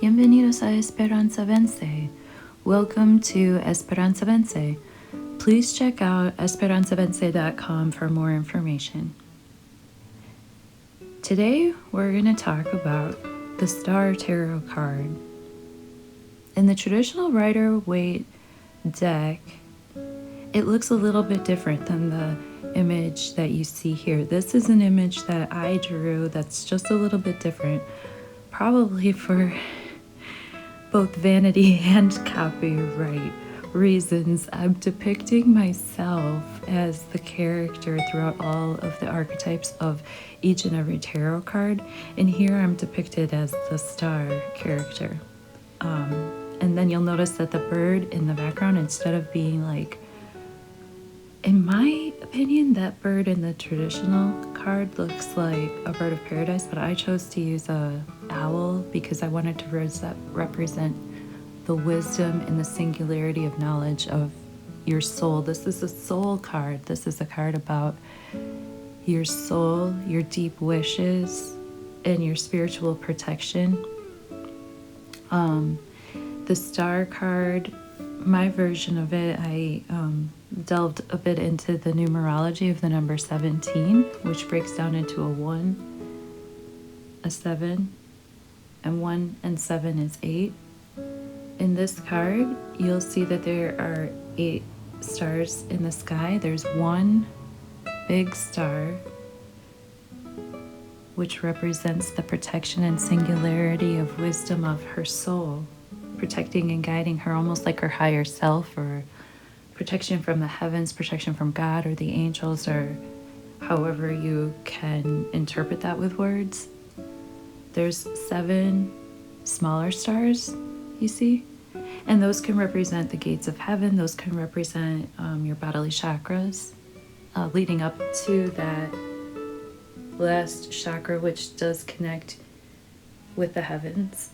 Bienvenidos a Esperanza Vence. Welcome to Esperanza Vence. Please check out esperanzavence.com for more information. Today we're going to talk about the Star Tarot card. In the traditional Rider-Waite deck, it looks a little bit different than the image that you see here. This is an image that I drew that's just a little bit different, probably for both vanity and copyright reasons. I'm depicting myself as the character throughout all of the archetypes of each and every tarot card, and here I'm depicted as the star character. And then you'll notice that the bird in the background, instead of being like, in my opinion, that bird in the traditional card looks like a bird of paradise, but I chose to use a owl because I wanted to represent the wisdom and the singularity of knowledge of your soul. This is a soul card. This is a card about your soul, your deep wishes, and your spiritual protection. The star card, my version of it, I delved a bit into the numerology of the number 17, which breaks down into a 1, a 7, and 1 and 7 is 8. In this card, you'll see that there are 8 stars in the sky. There's one big star, which represents the protection and singularity of wisdom of her soul, protecting and guiding her almost like her higher self, or protection from the heavens, protection from God or the angels, or however you can interpret that with words. There's 7 smaller stars, you see, and those can represent the gates of heaven. Those can represent your bodily chakras, leading up to that last chakra, which does connect with the heavens,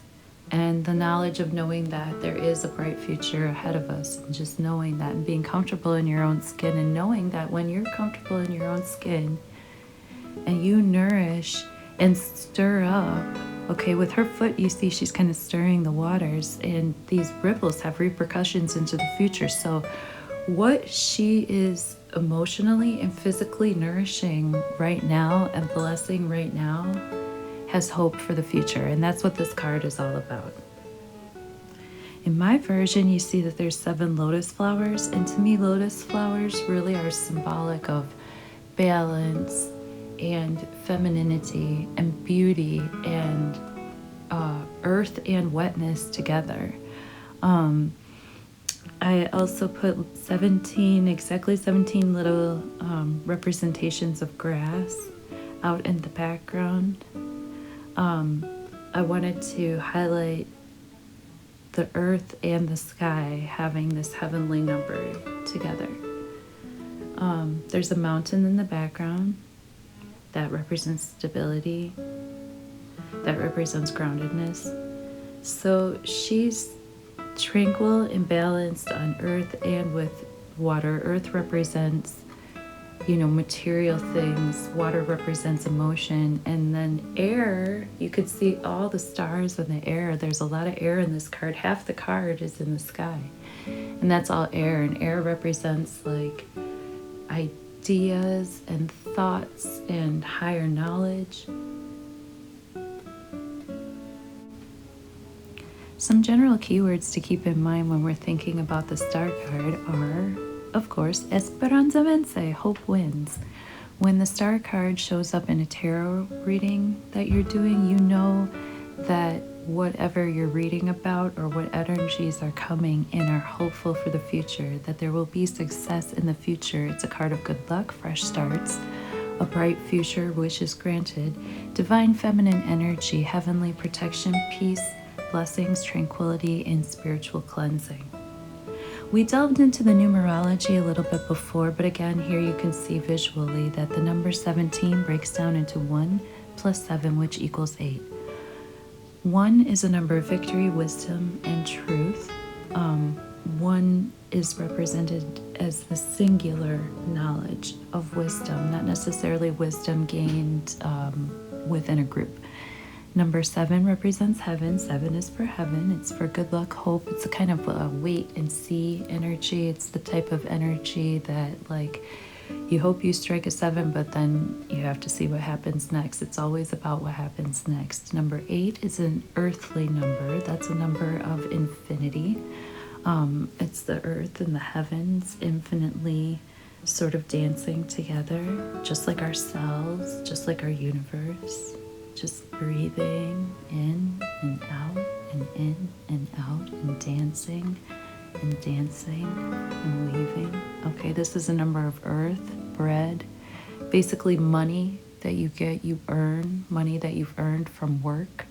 and the knowledge of knowing that there is a bright future ahead of us, and just knowing that and being comfortable in your own skin, and knowing that when you're comfortable in your own skin and you nourish and stir up, okay, with her foot, you see she's kind of stirring the waters, and these ripples have repercussions into the future. So what she is emotionally and physically nourishing right now and blessing right now has hope for the future, and that's what this card is all about. In my version, you see that there's 7 lotus flowers, and to me, lotus flowers really are symbolic of balance and femininity and beauty and earth and wetness together. I also put exactly 17 little representations of grass out in the background. I wanted to highlight the earth and the sky having this heavenly number together. There's a mountain in the background that represents stability, that represents groundedness. So she's tranquil and balanced on earth and with water. Earth represents, material things. Water represents emotion. And then air, you could see all the stars in the air. There's a lot of air in this card. Half the card is in the sky, and that's all air. And air represents like ideas and thoughts and higher knowledge. Some general keywords to keep in mind when we're thinking about the star card are, of course, Esperanza Vence, hope wins. When the star card shows up in a tarot reading that you're doing, you know that whatever you're reading about or what energies are coming in are hopeful for the future, that there will be success in the future. It's a card of good luck, fresh starts, a bright future, wishes granted, divine feminine energy, heavenly protection, peace, blessings, tranquility, and spiritual cleansing. We delved into the numerology a little bit before, but again, here you can see visually that the number 17 breaks down into 1 plus 7, which equals 8. 1 is a number of victory, wisdom, and truth. 1 is represented as the singular knowledge of wisdom, not necessarily wisdom gained within a group. Number 7 represents heaven. 7 is for heaven. It's for good luck, hope. It's a kind of a wait and see energy. It's the type of energy that, like, you hope you strike a 7, but then you have to see what happens next. It's always about what happens next. Number 8 is an earthly number. That's a number of infinity. It's the earth and the heavens infinitely sort of dancing together, just like our cells, just like our universe, just breathing in and out and in and out and dancing and weaving. Okay, this is a number of earth, bread, basically money that you get, you earn, money that you've earned from work.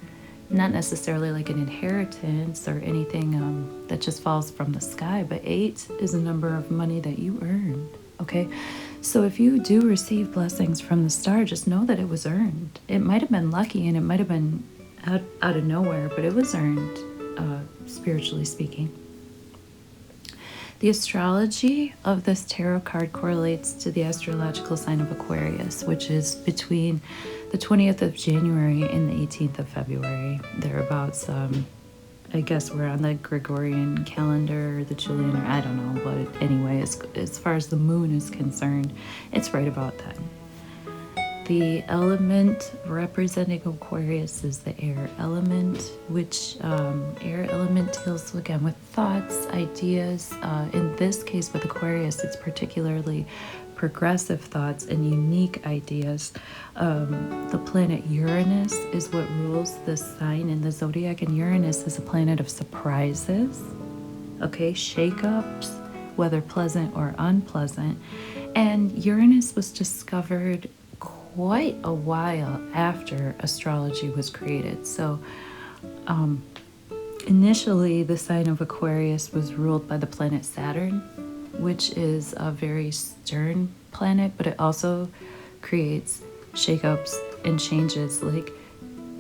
Not necessarily like an inheritance or anything that just falls from the sky, but 8 is a number of money that you earned. Okay, so if you do receive blessings from the star, just know that it was earned. It might have been lucky and it might have been out of nowhere, but it was earned, spiritually speaking. The astrology of this tarot card correlates to the astrological sign of Aquarius, which is between the 20th of January and the 18th of February. Thereabouts, I guess we're on the Gregorian calendar or the Julian, or I don't know, but anyway, as far as the moon is concerned, it's right about then. The element representing Aquarius is the air element, which air element deals again with thoughts, ideas. In this case with Aquarius, it's particularly progressive thoughts and unique ideas. The planet Uranus is what rules this sign in the zodiac, and Uranus is a planet of surprises, okay, shakeups, whether pleasant or unpleasant. And Uranus was discovered quite a while after astrology was created. So initially the sign of Aquarius was ruled by the planet Saturn, which is a very stern planet, but it also creates shakeups and changes. Like,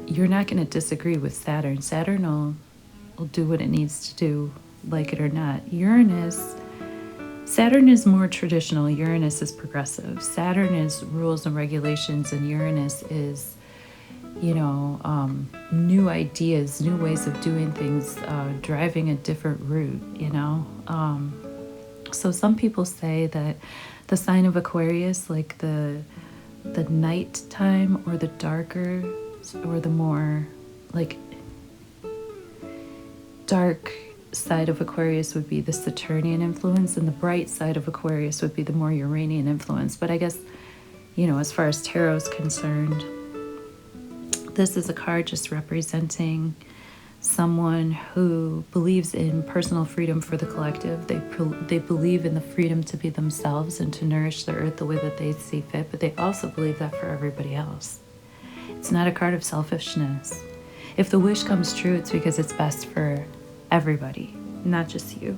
you're not going to disagree with Saturn. Saturn will do what it needs to do, like it or not. Saturn is more traditional. Uranus is progressive. Saturn is rules and regulations, and Uranus is, new ideas, new ways of doing things, driving a different route, So some people say that the sign of Aquarius, like the nighttime or the darker or the more like dark side of Aquarius would be the Saturnian influence, and the bright side of Aquarius would be the more Uranian influence. But I guess, as far as tarot is concerned, this is a card just representing someone who believes in personal freedom for the collective. They believe in the freedom to be themselves and to nourish the earth the way that they see fit, but they also believe that for everybody else. It's not a card of selfishness. If the wish comes true, it's because it's best for everybody, not just you,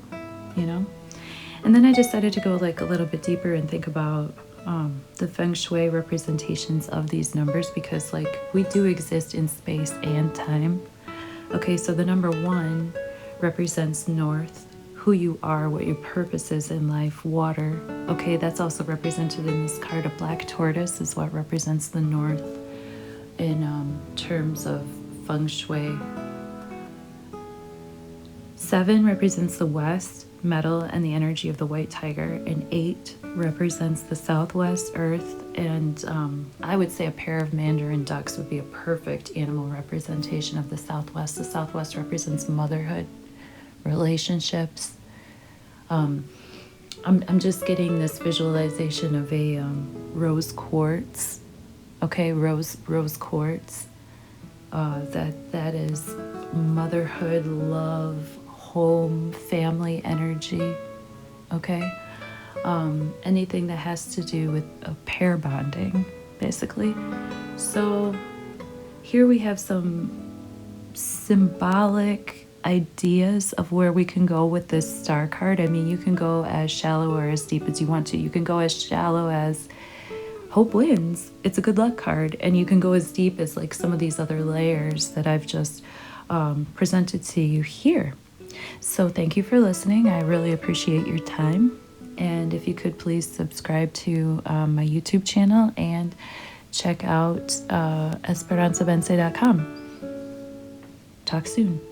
And then I decided to go like a little bit deeper and think about the feng shui representations of these numbers, because like we do exist in space and time. Okay, so the number 1 represents north, who you are, what your purpose is in life, water. Okay, that's also represented in this card. A black tortoise is what represents the north in terms of feng shui. 7 represents the west, metal, and the energy of the white tiger, and 8 represents the southwest, earth, and I would say a pair of mandarin ducks would be a perfect animal representation of the southwest. The southwest represents motherhood, relationships. I'm just getting this visualization of a rose quartz. Okay, rose quartz. That is motherhood, love, home, family energy. Okay, anything that has to do with a pair bonding, basically. So here we have some symbolic ideas of where we can go with this star card. I mean, you can go as shallow or as deep as you want to. You can go as shallow as hope wins. It's a good luck card. And you can go as deep as like some of these other layers that I've just presented to you here. So thank you for listening. I really appreciate your time. And if you could please subscribe to my YouTube channel and check out esperanzavence.com. Talk soon.